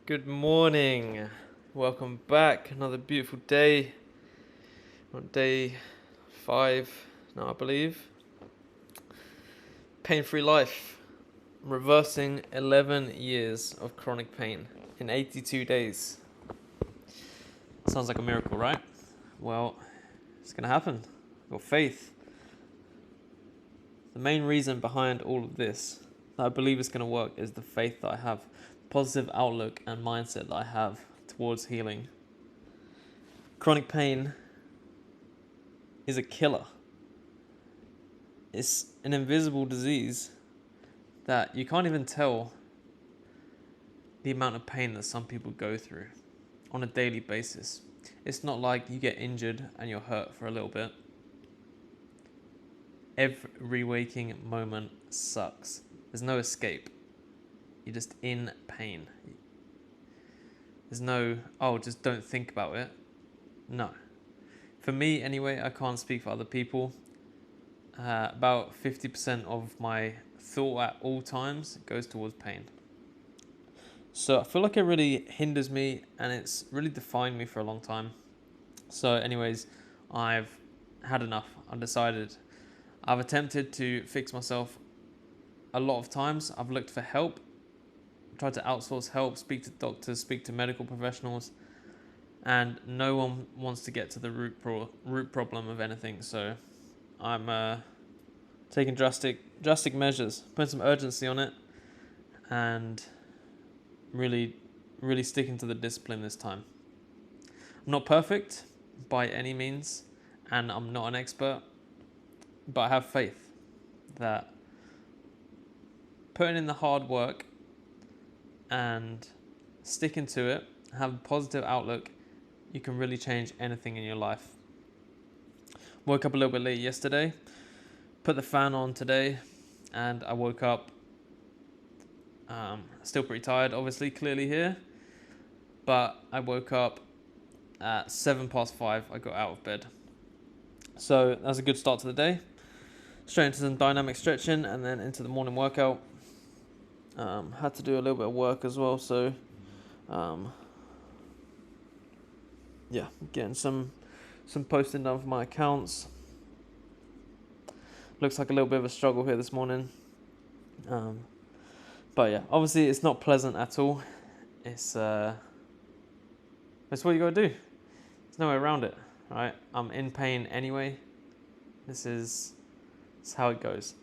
Good morning. Welcome back. Another beautiful day. On day 5 now, I believe. Pain-free life. Reversing 11 years of chronic pain in 82 days. Sounds like a miracle, right? Well, it's going to happen. I've got faith. The main reason behind all of this that I believe is going to work is the faith that I have, positive outlook and mindset that I have towards healing. Chronic pain is a killer. It's an invisible disease that you can't even tell the amount of pain that some people go through on a daily basis. It's not like you get injured and you're hurt for a little bit. Every waking moment sucks. There's no escape. You're just in pain. There's no, just don't think about it. No. For me, anyway, I can't speak for other people. About 50% of my thought at all times goes towards pain. So I feel like it really hinders me and it's really defined me for a long time. So anyways, I've had enough. I've decided. I've attempted to fix myself a lot of times. I've looked for help, tried to outsource help, speak to doctors, speak to medical professionals, and no one wants to get to the root problem of anything. So I'm taking drastic measures, putting some urgency on it, and really sticking to the discipline this time. I'm not perfect by any means, and I'm not an expert, but I have faith that putting in the hard work and sticking to it, have a positive outlook, you can really change anything in your life. Woke up a little bit late yesterday, put the fan on today, and I woke up still pretty tired, obviously, clearly here, but I woke up at 5:07. I got out of bed. So that was a good start to the day. Straight into some dynamic stretching and then into the morning workout. Had to do a little bit of work as well, so getting some posting done for my accounts. Looks like a little bit of a struggle here this morning. But yeah, obviously it's not pleasant at all. It's what you gotta do. There's no way around it, right? I'm in pain anyway. This is how it goes.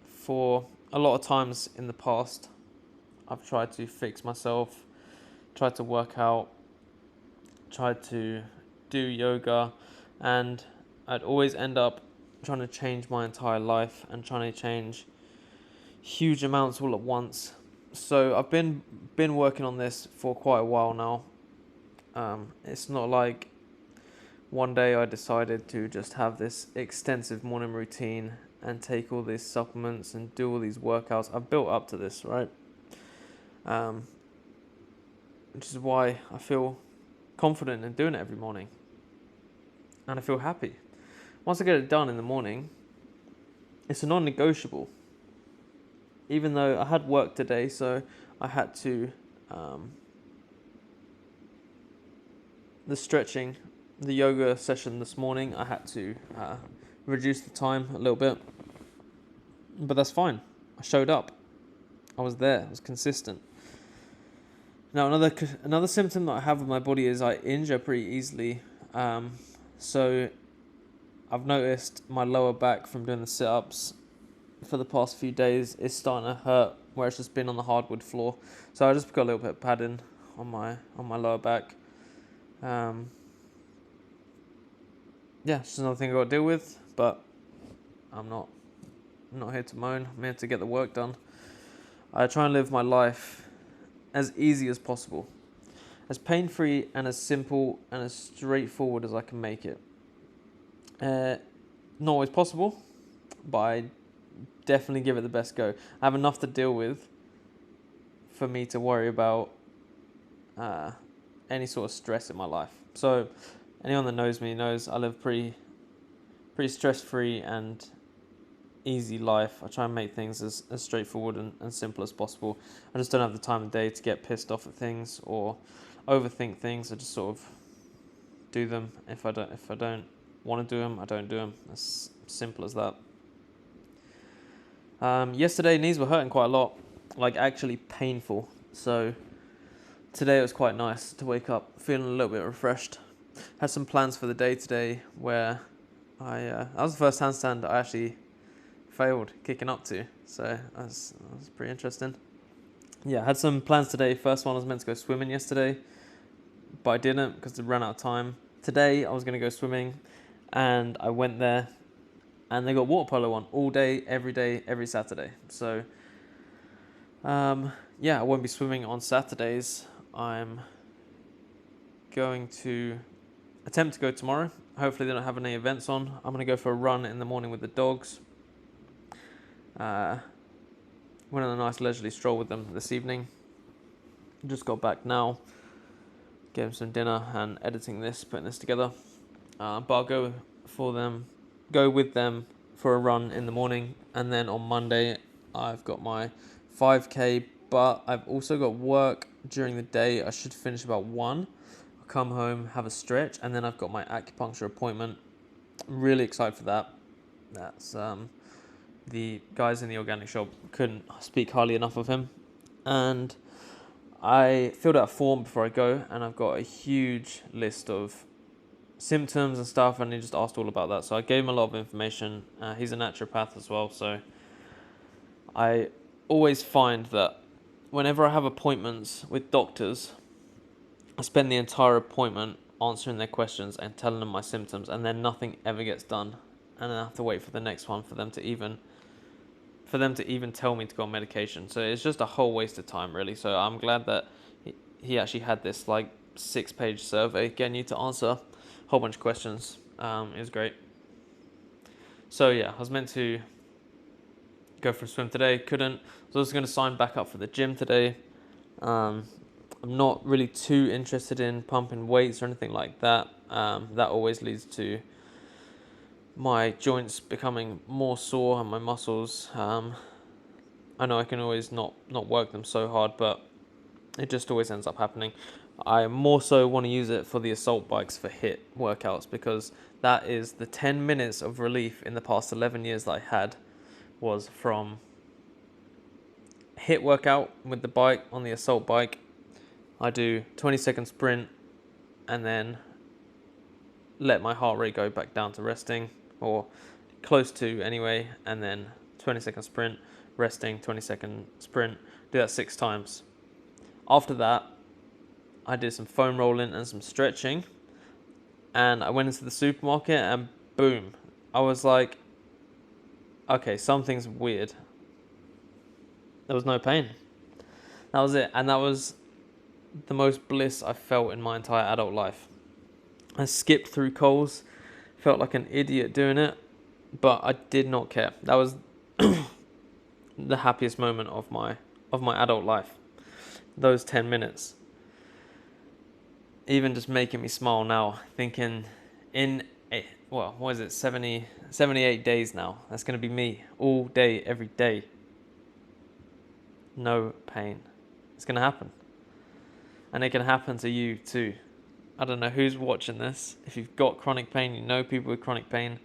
For a lot of times in the past, I've tried to fix myself, tried to work out, tried to do yoga, and I'd always end up trying to change my entire life and trying to change huge amounts all at once. So I've been working on this for quite a while now. It's not like one day I decided to just have this extensive morning routine and take all these supplements and do all these workouts. I've built up to this, right? Which is why I feel confident in doing it every morning. And I feel happy. Once I get it done in the morning, it's a non-negotiable. Even though I had work today, so I had to, the stretching, the yoga session this morning, I had to reduce the time a little bit. But that's fine. I showed up. I was there. I was consistent. Now, another symptom that I have with my body is I injure pretty easily. So I've noticed my lower back from doing the sit-ups for the past few days is starting to hurt where it's just been on the hardwood floor. So I just got a little bit of padding on my lower back. It's just another thing I've got to deal with, but I'm not here to moan. I'm here to get the work done. I try and live my life as easy as possible, as pain-free and as simple and as straightforward as I can make it. Not always possible, but I definitely give it the best go. I have enough to deal with for me to worry about any sort of stress in my life. So anyone that knows me knows I live pretty stress-free and easy life. I try and make things as straightforward and simple as possible. I just don't have the time of day to get pissed off at things or overthink things. I just sort of do them. If I don't want to do them, I don't do them. As simple as that. Yesterday, knees were hurting quite a lot, like actually painful. So today it was quite nice to wake up feeling a little bit refreshed. Had some plans for the day today where that was the first handstand I actually failed kicking up to. So that was pretty interesting. Yeah, I had some plans today. First one, I was meant to go swimming yesterday, but I didn't because I ran out of time. Today I was going to go swimming, and I went there, and they got water polo on all day, every Saturday. So, yeah, I won't be swimming on Saturdays. I'm going to attempt to go tomorrow. Hopefully they don't have any events on. I'm going to go for a run in the morning with the dogs. Went on a nice leisurely stroll with them this evening. Just got back now. Getting some dinner and editing this, putting this together. But I'll go with them for a run in the morning, and then on Monday I've got my 5k, but I've also got work during the day. I should finish about 1. I'll come home, have a stretch, and then I've got my acupuncture appointment. I'm really excited for that. That's the guys in the organic shop couldn't speak highly enough of him, and I filled out a form before I go, and I've got a huge list of symptoms and stuff, and he just asked all about that. So I gave him a lot of information. He's a naturopath as well, so I always find that whenever I have appointments with doctors, I spend the entire appointment answering their questions and telling them my symptoms, and then nothing ever gets done, and I have to wait for the next one for them to even tell me to go on medication. So it's just a whole waste of time, really. So I'm glad that he actually had this like 6-page survey getting you to answer a whole bunch of questions. It was great. So yeah, I was meant to go for a swim today, couldn't. I was also going to sign back up for the gym today. I'm not really too interested in pumping weights or anything like that. That always leads to my joints becoming more sore and my muscles. I know I can always not work them so hard, but it just always ends up happening. I more so want to use it for the assault bikes for HIIT workouts, because that is the 10 minutes of relief in the past 11 years that I had was from HIIT workout with the bike on the assault bike. I do 20-second sprint and then let my heart rate go back down to resting, or close to anyway, and then 20-second sprint, resting, 20-second sprint. Do that 6 times. After that, I did some foam rolling and some stretching, and I went into the supermarket, and boom, I was like, okay, something's weird. There was no pain. That was it, and that was the most bliss I felt in my entire adult life. I skipped through Coles, felt like an idiot doing it, but I did not care. That was the happiest moment of my adult life. Those 10 minutes. Even just making me smile now, thinking what is it, 78 days now. That's going to be me all day, every day. No pain. It's going to happen. And it can happen to you too. I don't know who's watching this. If you've got chronic pain, you know people with chronic pain.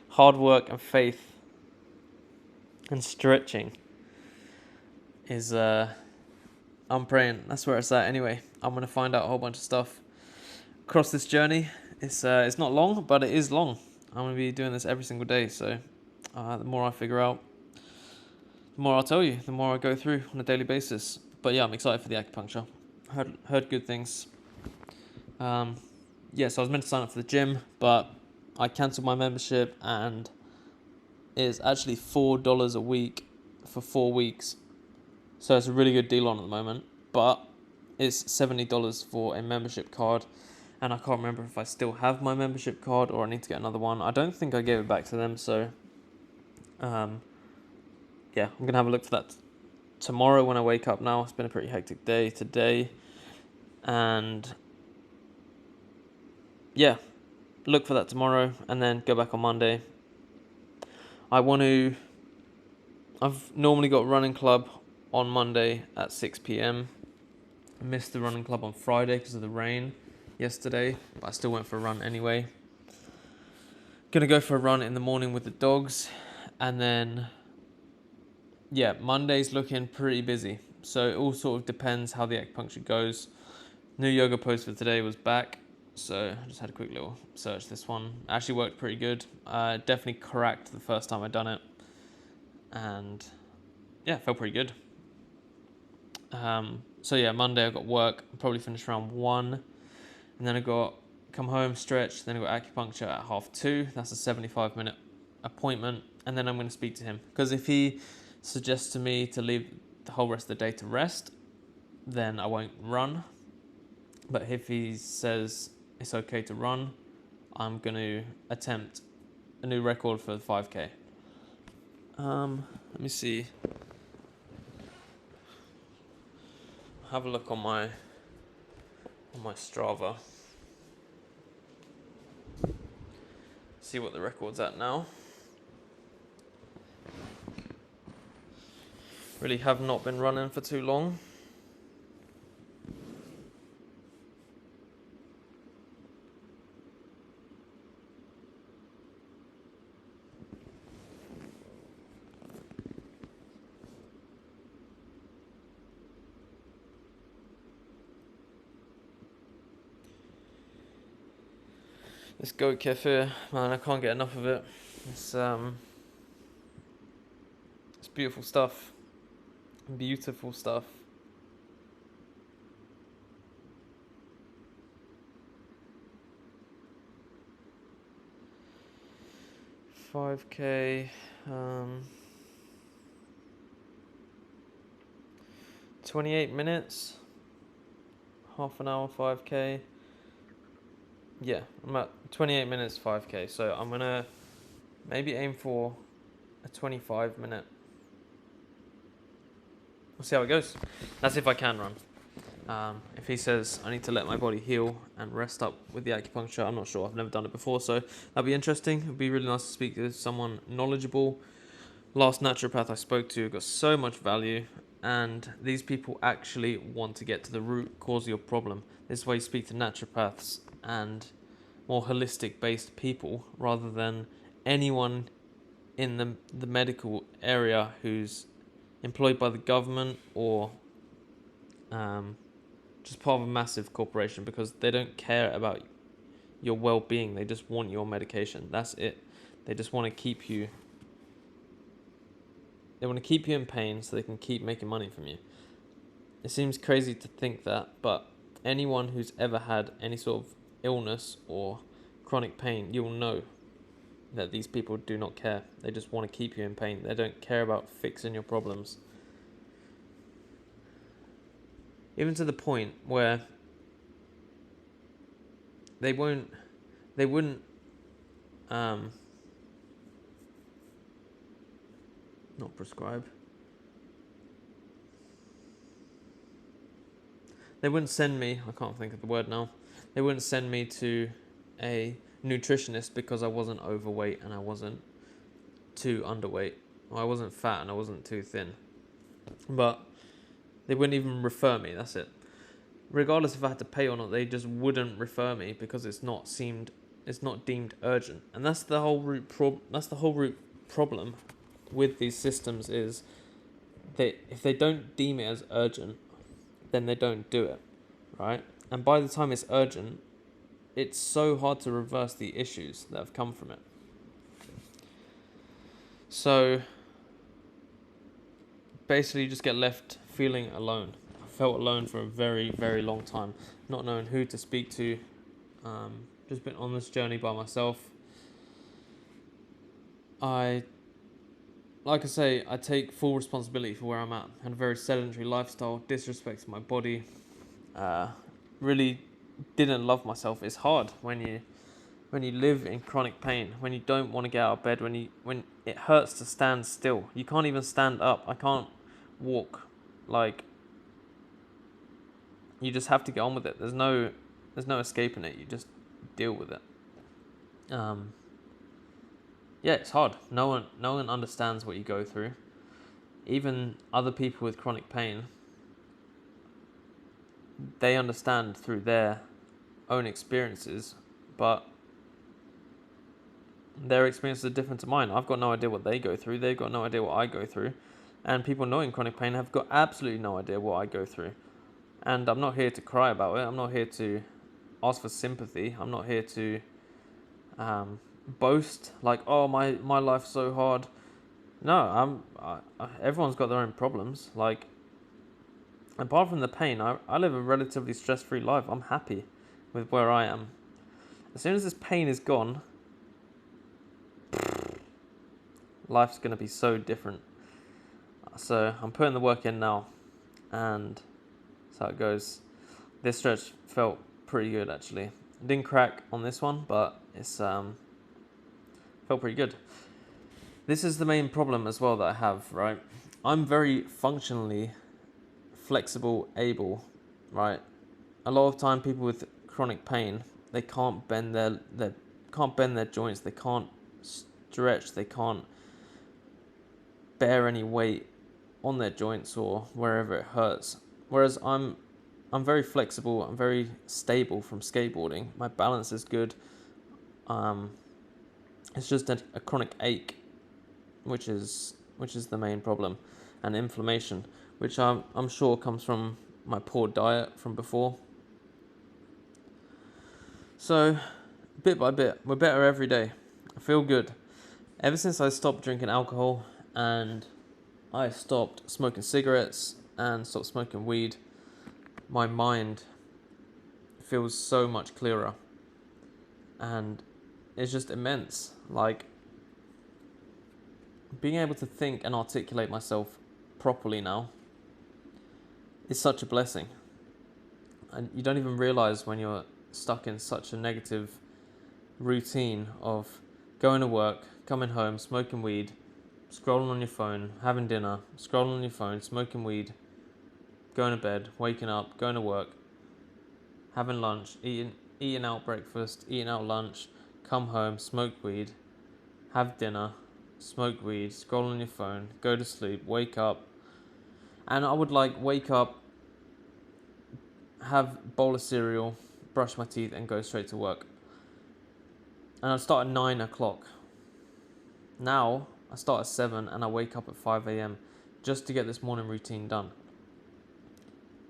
Hard work and faith and stretching is, I'm praying. That's where it's at anyway. I'm going to find out a whole bunch of stuff across this journey. It's not long, but it is long. I'm going to be doing this every single day. So the more I figure out, the more I'll tell you, the more I go through on a daily basis. But yeah, I'm excited for the acupuncture. Heard good things. So I was meant to sign up for the gym, but I cancelled my membership, and it's actually $4 a week for 4 weeks. So it's a really good deal on at the moment, but it's $70 for a membership card, and I can't remember if I still have my membership card or I need to get another one. I don't think I gave it back to them, so I'm going to have a look for that tomorrow when I wake up now. It's been a pretty hectic day today, and look for that tomorrow and then go back on Monday. I want to I've normally got running club on Monday at 6 p.m. I missed the running club on Friday because of the rain yesterday, but I still went for a run anyway. Gonna go for a run in the morning with the dogs, and then yeah, Monday's looking pretty busy. So it all sort of depends how the acupuncture goes. New yoga pose for today was back, so I just had a quick little search. This one actually worked pretty good. Definitely cracked the first time I'd done it, and yeah, felt pretty good. So yeah, Monday I got work. I'll probably finish around 1, and then I got come home, stretch. Then I got acupuncture at 2:30. That's a 75-minute appointment, and then I'm going to speak to him because if he suggests to me to leave the whole rest of the day to rest, then I won't run. But if he says it's okay to run, I'm going to attempt a new record for the 5K. Let me see. Have a look on my Strava. See what the record's at now. Really have not been running for too long. This goat kefir, man, I can't get enough of it. It's beautiful stuff. Beautiful stuff. $5K, 28 minutes, half an hour, 5K. Yeah, I'm at 28 minutes, 5K. So I'm gonna maybe aim for a 25-minute. We'll see how it goes. That's if I can run. If he says I need to let my body heal and rest up with the acupuncture, I'm not sure. I've never done it before, so that'd be interesting. It'd be really nice to speak to someone knowledgeable. Last naturopath I spoke to got so much value, and these people actually want to get to the root cause of your problem. This is why you speak to naturopaths and more holistic based people rather than anyone in the medical area who's employed by the government or just part of a massive corporation, because they don't care about your well-being. They just want your medication. That's it. They just want to keep you. They want to keep you in pain so they can keep making money from you. It seems crazy to think that, but anyone who's ever had any sort of illness or chronic pain, you'll know that these people do not care. They just want to keep you in pain. They don't care about fixing your problems. Even to the point where they wouldn't not prescribe. They wouldn't send me, I can't think of the word now, they wouldn't send me to a nutritionist because I wasn't overweight and I wasn't too underweight. Or I wasn't fat and I wasn't too thin. But they wouldn't even refer me, that's it. Regardless if I had to pay or not, they just wouldn't refer me because it's not deemed urgent. And that's the whole root problem with these systems is if they don't deem it as urgent, then they don't do it, right? And by the time it's urgent, it's so hard to reverse the issues that have come from it. So basically you just get left feeling alone. I felt alone for a very, very long time, not knowing who to speak to. Just been on this journey by myself. Like I say, I take full responsibility for where I'm at. I had a very sedentary lifestyle, disrespected my body, really didn't love myself. It's hard when you live in chronic pain, when you don't want to get out of bed, when it hurts to stand still. You can't even stand up. I can't walk. Like, you just have to get on with it. There's no escaping it. You just deal with it. Yeah, it's hard. No one understands what you go through. even other people with chronic pain, they understand through their own experiences, but their experiences are different to mine. I've got no idea what they go through. They've got no idea what I go through. And people knowing chronic pain have got absolutely no idea what I go through. And I'm not here to cry about it. I'm not here to ask for sympathy. I'm not here to boast like, oh, my life's so hard. No, everyone's got their own problems. Like, apart from the pain, I live a relatively stress-free life. I'm happy with where I am. As soon as this pain is gone, life's going to be so different. So I'm putting the work in now, and that's how it goes. This stretch felt pretty good, actually. Didn't crack on this one, but it's felt pretty good. This is the main problem as well that I have, right? I'm very functionally flexible, able, right? A lot of time people with chronic pain, they can't bend their joints, they can't stretch, they can't bear any weight on their joints or wherever it hurts. Whereas I'm very flexible, I'm very stable from skateboarding. My balance is good. It's just a chronic ache, which is the main problem, and inflammation, which I'm sure comes from my poor diet from before. So, bit by bit, we're better every day. I feel good. Ever since I stopped drinking alcohol and I stopped smoking cigarettes and stopped smoking weed, my mind feels so much clearer. And it's just immense. Like, being able to think and articulate myself properly now is such a blessing. And you don't even realize when you're stuck in such a negative routine of going to work, coming home, smoking weed, scrolling on your phone, having dinner, scrolling on your phone, smoking weed, going to bed, waking up, going to work, having lunch, eating out breakfast, eating out lunch, come home, smoke weed, have dinner, smoke weed, scroll on your phone, go to sleep, wake up. And I would wake up, have a bowl of cereal, brush my teeth and go straight to work. And I'd start at 9 o'clock. Now I start at 7 and I wake up at 5 a.m. just to get this morning routine done.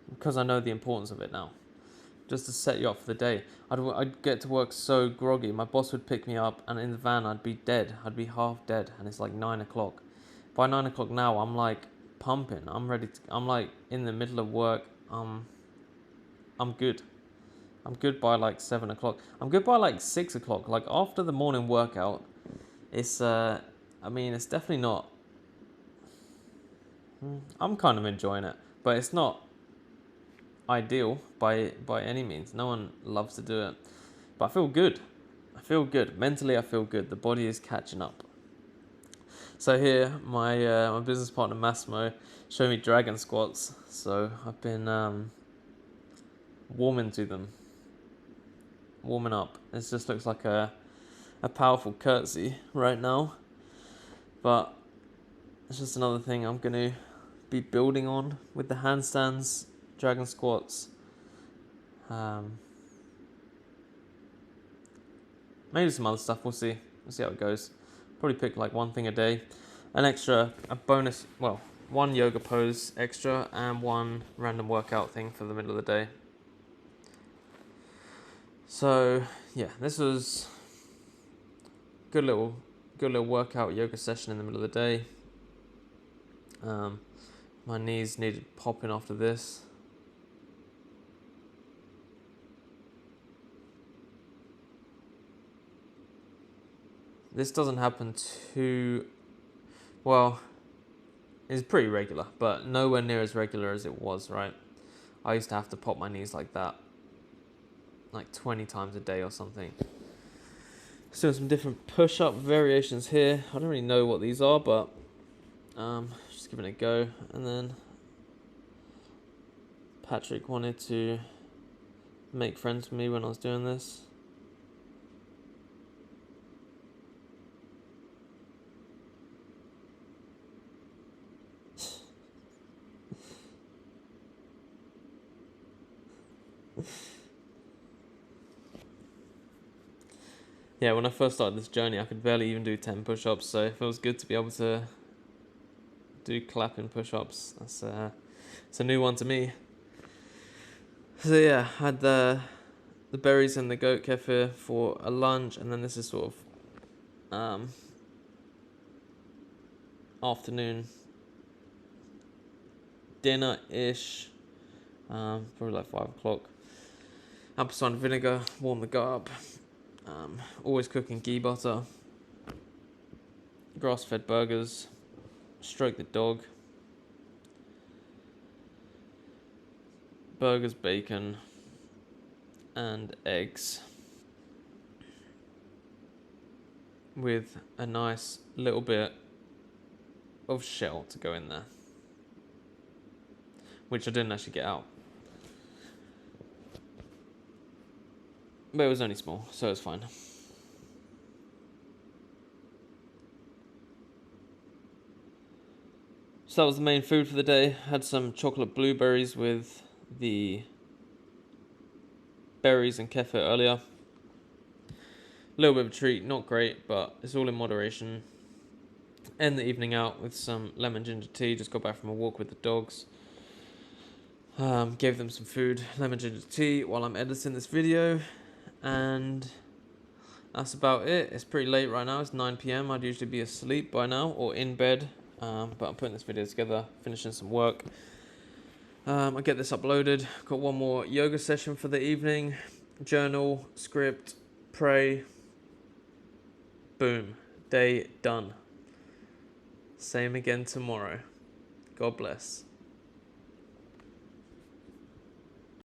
Because I know the importance of it now. Just to set you up for the day. I'd get to work so groggy. My boss would pick me up and in the van I'd be dead. I'd be half dead and it's 9 o'clock. By 9 o'clock now I'm pumping. I'm ready to, I'm in the middle of work. I'm good. I'm good by 7 o'clock. I'm good by 6 o'clock. After the morning workout, it's it's definitely not. I'm kind of enjoying it, but it's not ideal by any means. No one loves to do it, but I feel good. Mentally I feel good. The body is catching up. So here my business partner Massimo showed me dragon squats, so I've been warming up. It just looks like a powerful curtsy right now, but it's just another thing I'm going to be building on with the handstands, dragon squats. Maybe some other stuff. We'll see how it goes. Probably pick one thing a day, a bonus. Well, one yoga pose extra and one random workout thing for the middle of the day. So yeah, this was good little workout yoga session in the middle of the day. My knees needed popping after this. This doesn't happen too well. It's pretty regular, but nowhere near as regular as it was, right? I used to have to pop my knees like that 20 times a day or something. So some different push-up variations here. I don't really know what these are, but just giving it a go. And then Patrick wanted to make friends with me when I was doing this. Yeah, when I first started this journey, I could barely even do 10 push-ups, so it feels good to be able to do clapping push-ups. It's a new one to me. So yeah, I had the berries and the goat kefir for a lunch, and then this is sort of afternoon dinner-ish, probably like 5 o'clock. Apple cider vinegar, warm the gut up. Always cooking ghee butter. Grass-fed burgers. Stroke the dog. Burgers, bacon, and eggs. With a nice little bit of shell to go in there. Which I didn't actually get out. But it was only small, so it's fine. So that was the main food for the day. Had some chocolate blueberries with the berries and kefir earlier. A little bit of a treat, not great, but it's all in moderation. End the evening out with some lemon ginger tea. Just got back from a walk with the dogs. Gave them some food, lemon ginger tea, while I'm editing this video. And that's about it. It's pretty late right now. It's 9 p.m. I'd usually be asleep by now or in bed. But I'm putting this video together, finishing some work. I get this uploaded. Got one more yoga session for the evening. Journal, script, pray. Boom. Day done. Same again tomorrow. God bless.